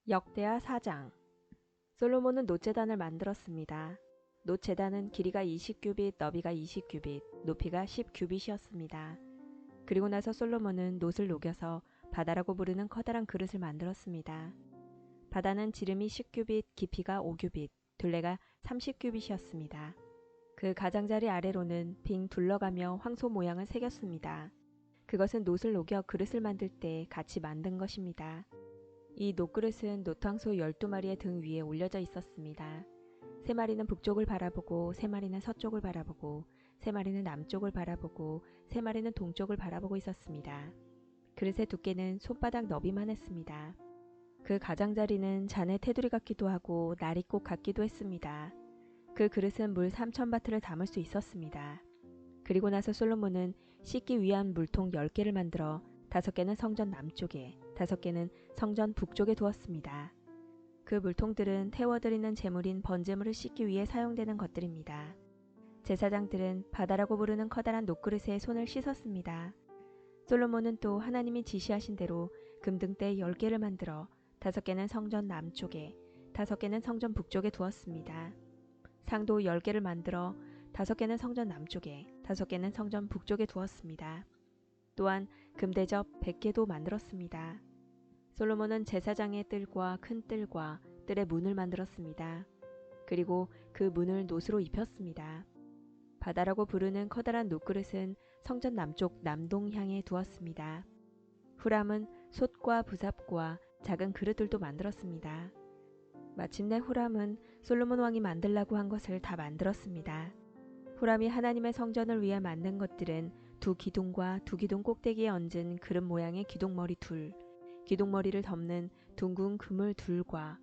역대하 4장. 솔로몬은 놋제단을 만들었습니다. 놋제단은 길이가 20규빗, 너비가 20규빗, 높이가 10규빗이었습니다. 그리고 나서 솔로몬은 놋을 녹여서 바다라고 부르는 커다란 그릇을 만들었습니다. 바다는 지름이 10규빗, 깊이가 5규빗, 둘레가 30규빗이었습니다. 그 가장자리 아래로는 빙 둘러가며 황소 모양을 새겼습니다. 그것은 놋을 녹여 그릇을 만들 때 같이 만든 것입니다. 이 놋그릇은 놋황소 12마리의 등 위에 올려져 있었습니다. 3마리는 북쪽을 바라보고 3마리는 서쪽을 바라보고 3마리는 남쪽을 바라보고 3마리는 동쪽을 바라보고 있었습니다. 그릇의 두께는 손바닥 너비만 했습니다. 그 가장자리는 잔의 테두리 같기도 하고 나리꽃 같기도 했습니다. 그 그릇은 물 3,000바트를 담을 수 있었습니다. 그리고 나서 솔로몬은 씻기 위한 물통 10개를 만들어 5개는 성전 남쪽에, 5개는 성전 북쪽에 두었습니다. 그 물통들은 태워드리는 제물인 번제물을 씻기 위해 사용되는 것들입니다. 제사장들은 바다라고 부르는 커다란 놋그릇에 손을 씻었습니다. 솔로몬은 또 하나님이 지시하신 대로 금등대 10개를 만들어 5개는 성전 남쪽에, 5개는 성전 북쪽에 두었습니다. 상도 10개를 만들어 5개는 성전 남쪽에, 5개는 성전 북쪽에 두었습니다. 또한 금대접 100개도 만들었습니다. 솔로몬은 제사장의 뜰과 큰 뜰과 뜰의 문을 만들었습니다. 그리고 그 문을 놋으로 입혔습니다. 바다라고 부르는 커다란 놋그릇은 성전 남쪽 남동향에 두었습니다. 후람은 솥과 부삽과 작은 그릇들도 만들었습니다. 마침내 후람은 솔로몬 왕이 만들라고 한 것을 다 만들었습니다. 후람이 하나님의 성전을 위해 만든 것들은 두 기둥과 두 기둥 꼭대기에 얹은 그릇 모양의 기둥머리 둘, 기둥머리를 덮는 둥근 그물 둘과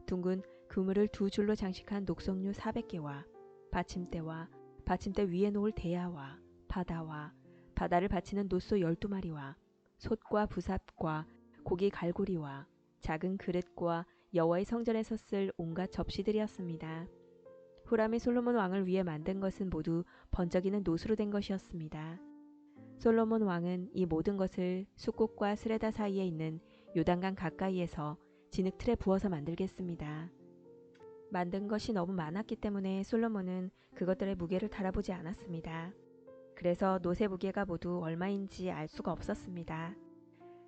둥근 그물을 두 줄로 장식한 녹성류 400개와 받침대와 받침대 위에 놓을 대야와 바다와 바다를 받치는 놋소 12마리와 솥과 부삽과 고기 갈고리와 작은 그릇과 여호와의 성전에서 쓸 온갖 접시들이었습니다. 후람이 솔로몬 왕을 위해 만든 것은 모두 번쩍이는 놋으로 된 것이었습니다. 솔로몬 왕은 이 모든 것을 숫꽃과 스레다 사이에 있는 요단강 가까이에서 진흙틀에 부어서 만들겠습니다. 만든 것이 너무 많았기 때문에 솔로몬은 그것들의 무게를 달아보지 않았습니다. 그래서 놋의 무게가 모두 얼마인지 알 수가 없었습니다.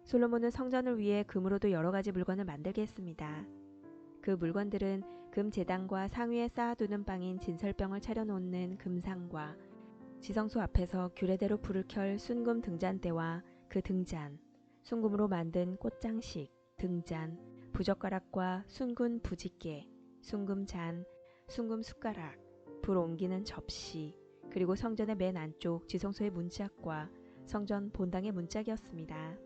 솔로몬은 성전을 위해 금으로도 여러 가지 물건을 만들게 했습니다. 그 물건들은 금 제단과 상위에 쌓아두는 빵인 진설병을 차려놓는 금상과 지성소 앞에서 규례대로 불을 켤 순금 등잔대와 그 등잔, 순금으로 만든 꽃장식, 등잔, 부젓가락과 순금 부짓개, 순금잔, 순금 숟가락, 불 옮기는 접시, 그리고 성전의 맨 안쪽 지성소의 문짝과 성전 본당의 문짝이었습니다.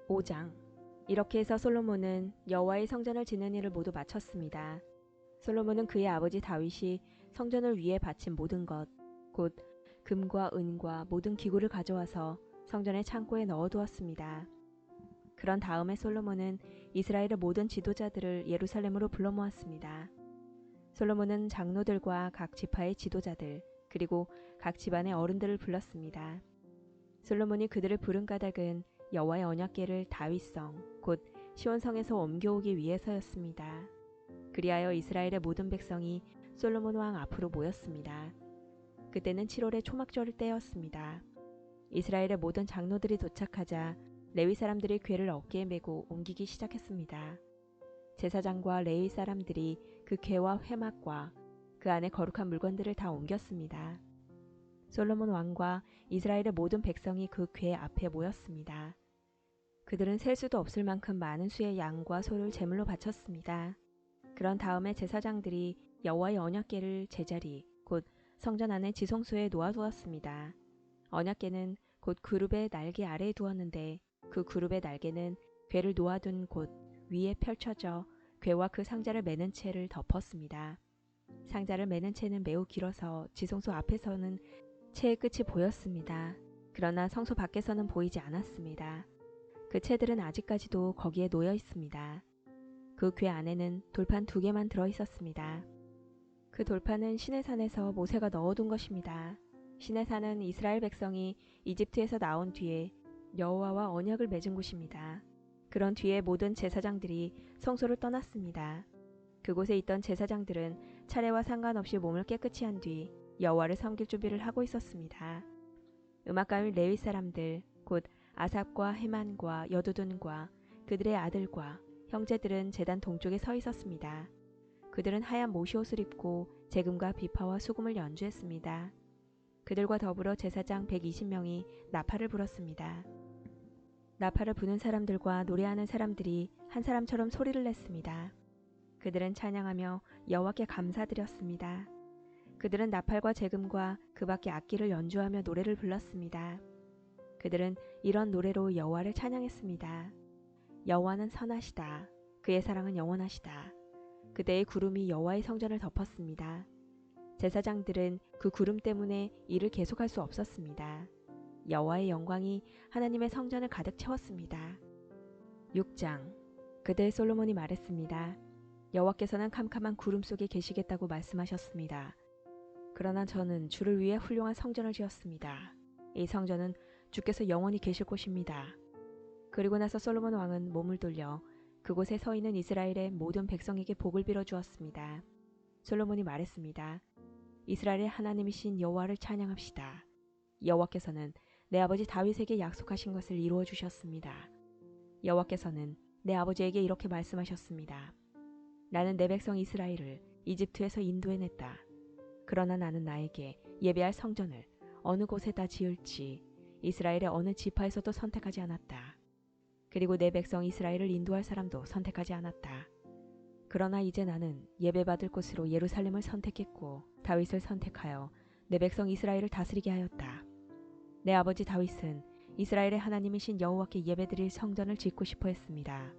5장. 이렇게 해서 솔로몬은 여호와의 성전을 짓는 일을 모두 마쳤습니다. 솔로몬은 그의 아버지 다윗이 성전을 위해 바친 모든 것, 곧 금과 은과 모든 기구를 가져와서 성전의 창고에 넣어두었습니다. 그런 다음에 솔로몬은 이스라엘의 모든 지도자들을 예루살렘으로 불러 모았습니다. 솔로몬은 장로들과 각 지파의 지도자들, 그리고 각 집안의 어른들을 불렀습니다. 솔로몬이 그들을 부른 까닭은 여호와의 언약궤를 다윗성, 곧 시온성에서 옮겨오기 위해서였습니다. 그리하여 이스라엘의 모든 백성이 솔로몬 왕 앞으로 모였습니다. 그때는 7월의 초막절 때였습니다. 이스라엘의 모든 장로들이 도착하자 레위 사람들이 궤를 어깨에 메고 옮기기 시작했습니다. 제사장과 레위 사람들이 그 궤와 회막과 그 안에 거룩한 물건들을 다 옮겼습니다. 솔로몬 왕과 이스라엘의 모든 백성이 그 궤 앞에 모였습니다. 그들은 셀 수도 없을 만큼 많은 수의 양과 소를 제물로 바쳤습니다. 그런 다음에 제사장들이 여호와의 언약궤를 제자리, 곧 성전 안의 지성소에 놓아두었습니다. 언약궤는 곧 그룹의 날개 아래에 두었는데 그 그룹의 날개는 궤를 놓아둔 곳 위에 펼쳐져 궤와 그 상자를 매는 채를 덮었습니다. 상자를 매는 채는 매우 길어서 지성소 앞에서는 채의 끝이 보였습니다. 그러나 성소 밖에서는 보이지 않았습니다. 그 채들은 아직까지도 거기에 놓여 있습니다. 그 궤 안에는 돌판 2개만 들어 있었습니다. 그 돌판은 시내산에서 모세가 넣어둔 것입니다. 시내산은 이스라엘 백성이 이집트에서 나온 뒤에 여호와와 언약을 맺은 곳입니다. 그 그런 뒤에 모든 제사장들이 성소를 떠났습니다. 그곳에 있던 제사장들은 차례와 상관없이 몸을 깨끗이 한 뒤 여호와를 섬길 준비를 하고 있었습니다. 음악가인 레위 사람들 곧 아삽과 헤만과 여두둔과 그들의 아들과 형제들은 제단 동쪽에 서 있었습니다. 그들은 하얀 모시옷을 입고 재금과 비파와 수금을 연주했습니다. 그들과 더불어 제사장 120명이 나팔을 불었습니다. 나팔을 부는 사람들과 노래하는 사람들이 한 사람처럼 소리를 냈습니다. 그들은 찬양하며 여호와께 감사드렸습니다. 그들은 나팔과 재금과 그 밖의 악기를 연주하며 노래를 불렀습니다. 그들은 이런 노래로 여호와를 찬양했습니다. 여호와는 선하시다. 그의 사랑은 영원하시다. 그때의 구름이 여호와의 성전을 덮었습니다. 제사장들은 그 구름 때문에 일을 계속할 수 없었습니다. 여호와의 영광이 하나님의 성전을 가득 채웠습니다. 6장. 그때 솔로몬이 말했습니다. 여호와께서는 캄캄한 구름 속에 계시겠다고 말씀하셨습니다. 그러나 저는 주를 위해 훌륭한 성전을 지었습니다. 이 성전은 주께서 영원히 계실 곳입니다. 그리고 나서 솔로몬 왕은 몸을 돌려 그곳에 서 있는 이스라엘의 모든 백성에게 복을 빌어 주었습니다. 솔로몬이 말했습니다. 이스라엘의 하나님이신 여호와를 찬양합시다. 여호와께서는 내 아버지 다윗에게 약속하신 것을 이루어 주셨습니다. 여호와께서는 내 아버지에게 이렇게 말씀하셨습니다. 나는 내 백성 이스라엘을 이집트에서 인도해냈다. 그러나 나는 나에게 예배할 성전을 어느 곳에다 지을지 이스라엘의 어느 지파에서도 선택하지 않았다. 그리고 내 백성 이스라엘을 인도할 사람도 선택하지 않았다. 그러나 이제 나는 예배받을 곳으로 예루살렘을 선택했고 다윗을 선택하여 내 백성 이스라엘을 다스리게 하였다. 내 아버지 다윗은 이스라엘의 하나님이신 여호와께 예배드릴 성전을 짓고 싶어 했습니다.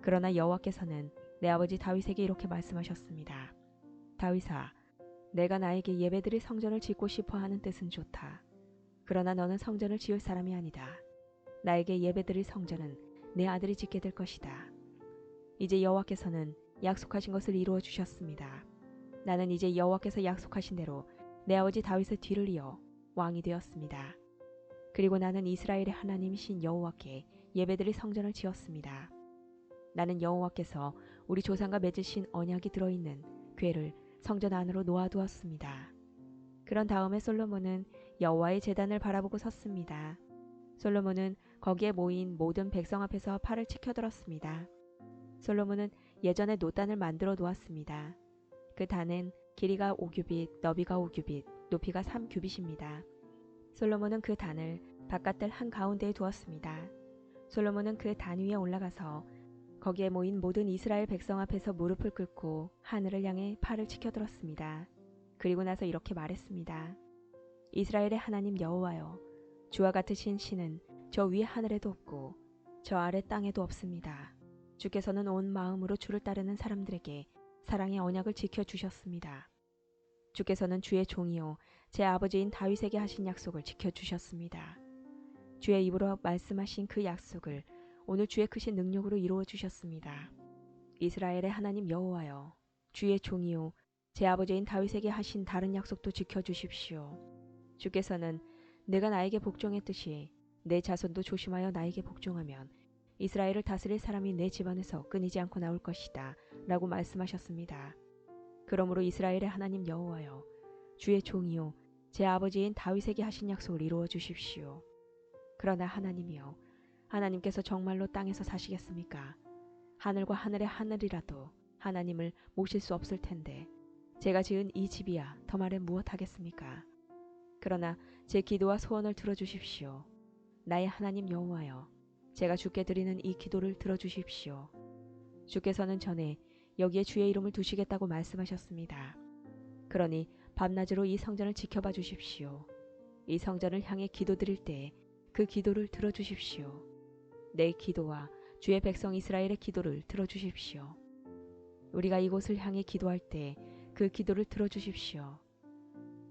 그러나 여호와께서는 내 아버지 다윗에게 이렇게 말씀하셨습니다. 다윗아, 내가 나에게 예배드릴 성전을 짓고 싶어 하는 뜻은 좋다. 그러나 너는 성전을 지을 사람이 아니다. 나에게 예배드릴 성전은 내 아들이 짓게 될 것이다. 이제 여호와께서는 약속하신 것을 이루어 주셨습니다. 나는 이제 여호와께서 약속하신 대로 내 아버지 다윗의 뒤를 이어 왕이 되었습니다. 그리고 나는 이스라엘의 하나님이신 여호와께 예배드릴 성전을 지었습니다. 나는 여호와께서 우리 조상과 맺으신 언약이 들어있는 궤를 성전 안으로 놓아두었습니다. 그런 다음에 솔로몬은 여호와의 제단을 바라보고 섰습니다. 솔로몬은 거기에 모인 모든 백성 앞에서 팔을 치켜들었습니다. 솔로몬은 예전에 놋단을 만들어 놓았습니다. 그 단은 길이가 5규빗, 너비가 5규빗, 높이가 3규빗입니다. 솔로몬은 그 단을 바깥들 한가운데에 두었습니다. 솔로몬은 그 단 위에 올라가서 거기에 모인 모든 이스라엘 백성 앞에서 무릎을 꿇고 하늘을 향해 팔을 치켜들었습니다. 그리고 나서 이렇게 말했습니다. 이스라엘의 하나님 여호와여, 주와 같으신 신은 저 위에 하늘에도 없고 저 아래 땅에도 없습니다. 주께서는 온 마음으로 주를 따르는 사람들에게 사랑의 언약을 지켜주셨습니다. 주께서는 주의 종이요 제 아버지인 다윗에게 하신 약속을 지켜주셨습니다. 주의 입으로 말씀하신 그 약속을 오늘 주의 크신 능력으로 이루어 주셨습니다. 이스라엘의 하나님 여호와여, 주의 종이요 제 아버지인 다윗에게 하신 다른 약속도 지켜주십시오. 주께서는 내가 나에게 복종했듯이 내 자손도 조심하여 나에게 복종하면 이스라엘을 다스릴 사람이 내 집안에서 끊이지 않고 나올 것이다 라고 말씀하셨습니다. 그러므로 이스라엘의 하나님 여호와여, 주의 종이요 제 아버지인 다윗에게 하신 약속을 이루어 주십시오. 그러나 하나님이여, 하나님께서 정말로 땅에서 사시겠습니까? 하늘과 하늘의 하늘이라도 하나님을 모실 수 없을 텐데 제가 지은 이 집이야 더 말해 무엇하겠습니까? 그러나 제 기도와 소원을 들어주십시오. 나의 하나님 여호와여, 제가 주께 드리는 이 기도를 들어주십시오. 주께서는 전에 여기에 주의 이름을 두시겠다고 말씀하셨습니다. 그러니 밤낮으로 이 성전을 지켜봐 주십시오. 이 성전을 향해 기도드릴 때에 그 기도를 들어주십시오. 내 기도와 주의 백성 이스라엘의 기도를 들어주십시오. 우리가 이곳을 향해 기도할 때 그 기도를 들어주십시오.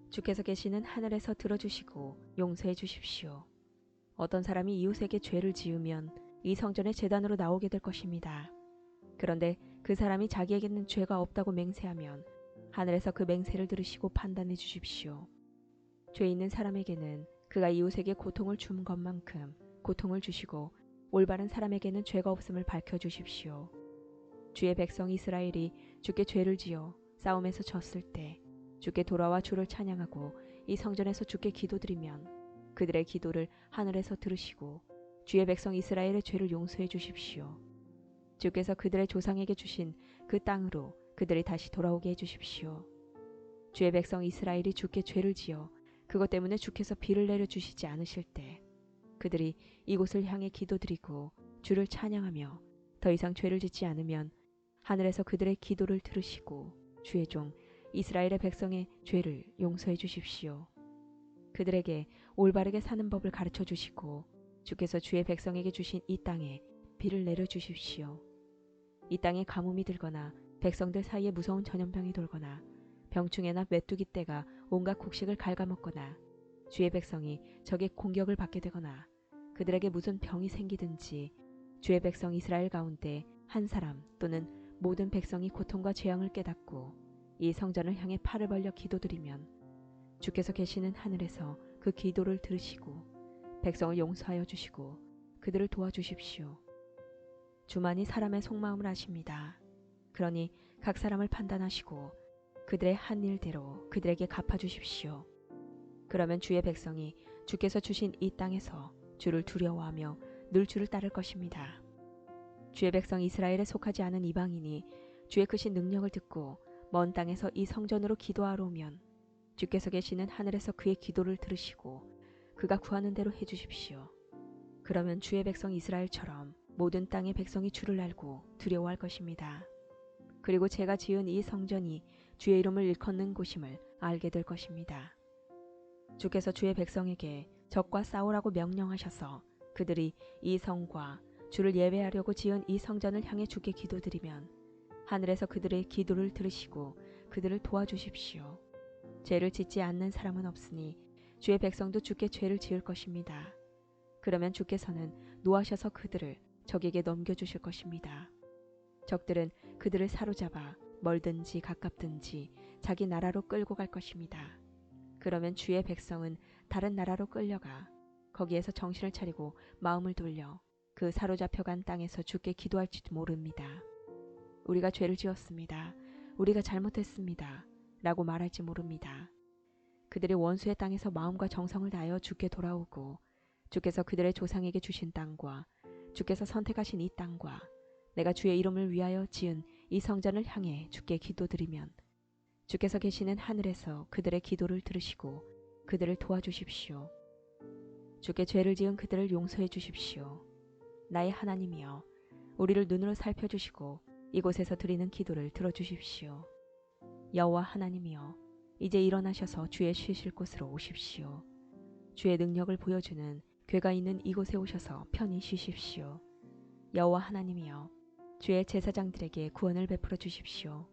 주께서 계시는 하늘에서 들어주시고 용서해 주십시오. 어떤 사람이 이웃에게 죄를 지으면 이 성전의 제단으로 나오게 될 것입니다. 그런데 그 사람이 자기에게는 죄가 없다고 맹세하면 하늘에서 그 맹세를 들으시고 판단해 주십시오. 죄 있는 사람에게는 그가 이웃에게 고통을 준 것만큼 고통을 주시고 올바른 사람에게는 죄가 없음을 밝혀주십시오. 주의 백성 이스라엘이 주께 죄를 지어 싸움에서 졌을 때 주께 돌아와 주를 찬양하고 이 성전에서 주께 기도드리면 그들의 기도를 하늘에서 들으시고 주의 백성 이스라엘의 죄를 용서해 주십시오. 주께서 그들의 조상에게 주신 그 땅으로 그들이 다시 돌아오게 해주십시오. 주의 백성 이스라엘이 주께 죄를 지어 그것 때문에 주께서 비를 내려주시지 않으실 때 그들이 이곳을 향해 기도드리고 주를 찬양하며 더 이상 죄를 짓지 않으면 하늘에서 그들의 기도를 들으시고 주의 종 이스라엘의 백성의 죄를 용서해 주십시오. 그들에게 올바르게 사는 법을 가르쳐 주시고 주께서 주의 백성에게 주신 이 땅에 비를 내려 주십시오. 이 땅에 가뭄이 들거나 백성들 사이에 무서운 전염병이 돌거나 병충해나 메뚜기 떼가 온갖 곡식을 갉아먹거나 주의 백성이 적의 공격을 받게 되거나 그들에게 무슨 병이 생기든지 주의 백성 이스라엘 가운데 한 사람 또는 모든 백성이 고통과 재앙을 깨닫고 이 성전을 향해 팔을 벌려 기도드리면 주께서 계시는 하늘에서 그 기도를 들으시고 백성을 용서하여 주시고 그들을 도와주십시오. 주만이 사람의 속마음을 아십니다. 그러니 각 사람을 판단하시고 그들의 한 일대로 그들에게 갚아주십시오. 그러면 주의 백성이 주께서 주신 이 땅에서 주를 두려워하며 늘 주를 따를 것입니다. 주의 백성 이스라엘에 속하지 않은 이방인이 주의 크신 능력을 듣고 먼 땅에서 이 성전으로 기도하러 오면 주께서 계시는 하늘에서 그의 기도를 들으시고 그가 구하는 대로 해주십시오. 그러면 주의 백성 이스라엘처럼 모든 땅의 백성이 주를 알고 두려워할 것입니다. 그리고 제가 지은 이 성전이 주의 이름을 일컫는 곳임을 알게 될 것입니다. 주께서 주의 백성에게 적과 싸우라고 명령하셔서 그들이 이 성과 주를 예배하려고 지은 이 성전을 향해 주께 기도드리면 하늘에서 그들의 기도를 들으시고 그들을 도와주십시오. 죄를 짓지 않는 사람은 없으니 주의 백성도 주께 죄를 지을 것입니다. 그러면 주께서는 노하셔서 그들을 적에게 넘겨주실 것입니다. 적들은 그들을 사로잡아 멀든지 가깝든지 자기 나라로 끌고 갈 것입니다. 그러면 주의 백성은 다른 나라로 끌려가 거기에서 정신을 차리고 마음을 돌려 그 사로잡혀간 땅에서 주께 기도할지도 모릅니다. 우리가 죄를 지었습니다. 우리가 잘못했습니다. 라고 말할지 모릅니다. 그들이 원수의 땅에서 마음과 정성을 다하여 주께 돌아오고 주께서 그들의 조상에게 주신 땅과 주께서 선택하신 이 땅과 내가 주의 이름을 위하여 지은 이 성전을 향해 주께 기도드리면 주께서 계시는 하늘에서 그들의 기도를 들으시고 그들을 도와주십시오. 주께 죄를 지은 그들을 용서해 주십시오. 나의 하나님이여 우리를 눈으로 살펴주시고 이곳에서 드리는 기도를 들어주십시오. 여호와 하나님이여 이제 일어나셔서 주의 쉬실 곳으로 오십시오. 주의 능력을 보여주는 궤가 있는 이곳에 오셔서 편히 쉬십시오. 여호와 하나님이여 주의 제사장들에게 구원을 베풀어 주십시오.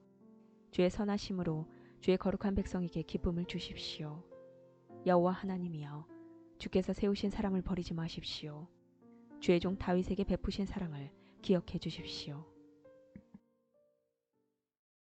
주의 선하심으로 주의 거룩한 백성에게 기쁨을 주십시오. 여호와 하나님이여 주께서 세우신 사랑을 버리지 마십시오. 주의 종 다윗에게 베푸신 사랑을 기억해 주십시오.